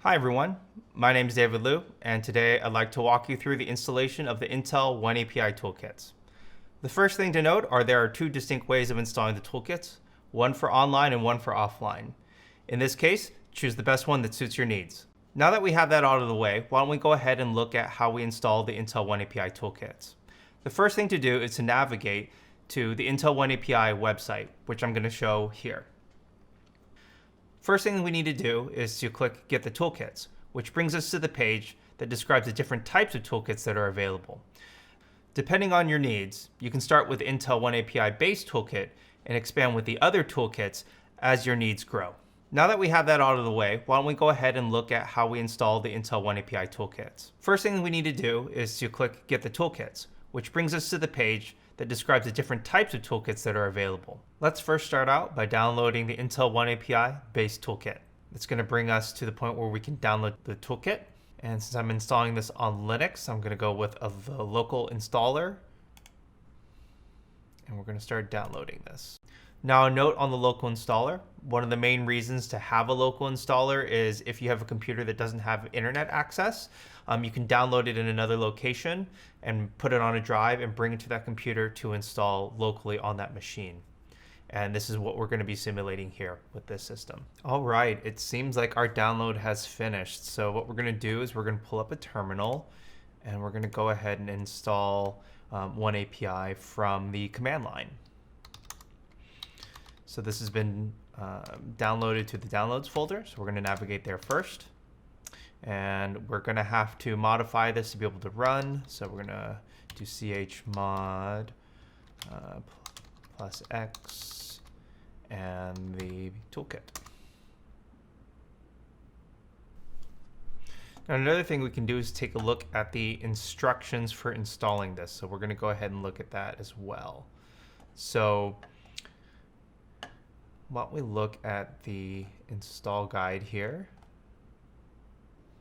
Hi everyone, my name is David Liu, and today I'd like to walk you through the installation of the Intel oneAPI Toolkits. The first thing to note are there are two distinct ways of installing the toolkits, one for online and one for offline. In this case, choose the best one that suits your needs. Now that we have that out of the way, why don't we go ahead and look at how we install the Intel oneAPI Toolkits. The first thing to do is to navigate to the Intel oneAPI website, which I'm going to show here. First thing we need to do is to click Get the Toolkits, which brings us to the page that describes the different types of toolkits that are available. Depending on your needs, you can start with Intel oneAPI base toolkit and expand with the other toolkits as your needs grow. Now that we have that out of the way, why don't we go ahead and look at how we install the Intel oneAPI Toolkits. First thing we need to do is to click Get the Toolkits, which brings us to the page that describes the different types of toolkits that are available. Let's first start out by downloading the Intel oneAPI base toolkit. It's going to bring us to the point where we can download the toolkit. And since I'm installing this on Linux, I'm going to go with the local installer. And we're going to start downloading this. Now, a note on the local installer. One of the main reasons to have a local installer is if you have a computer that doesn't have internet access, you can download it in another location and put it on a drive and bring it to that computer to install locally on that machine. And this is what we're going to be simulating here with this system. All right, it seems like our download has finished. So what we're going to do is we're going to pull up a terminal and we're going to go ahead and install oneAPI from the command line. So this has been downloaded to the downloads folder. So we're going to navigate there first. And we're going to have to modify this to be able to run. So we're going to do chmod plus X and the toolkit. Now another thing we can do is take a look at the instructions for installing this. So we're going to go ahead and look at that as well. So why don't we look at the install guide here.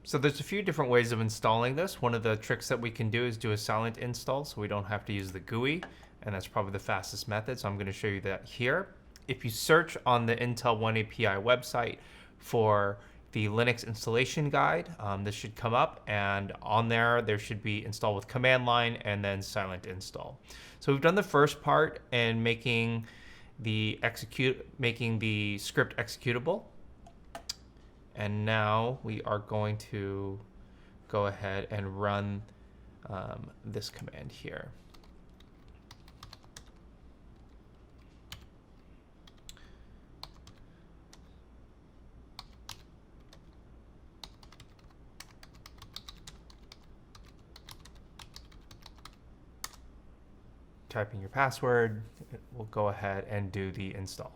So there's a few different ways of installing this. One of the tricks that we can do is do a silent install so we don't have to use the GUI, and that's probably the fastest method. So I'm going to show you that here. If you search on the Intel oneAPI website for the Linux installation guide, this should come up, and on there should be install with command line and then silent install. So we've done the first part in making the script executable. And now we are going to go ahead and run this command here. Typing your password, we'll go ahead and do the install.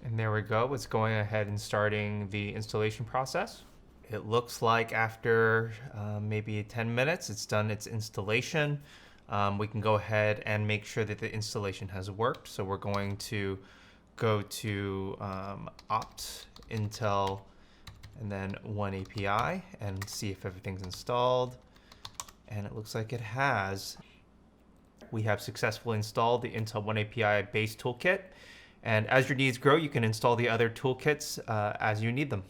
And there we go, it's going ahead and starting the installation process. It looks like after maybe 10 minutes, it's done its installation. We can go ahead and make sure that the installation has worked. So we're going to go to opt Intel and then oneAPI and see if everything's installed. And it looks like it has. We have successfully installed the Intel oneAPI base toolkit. And as your needs grow, you can install the other toolkits as you need them.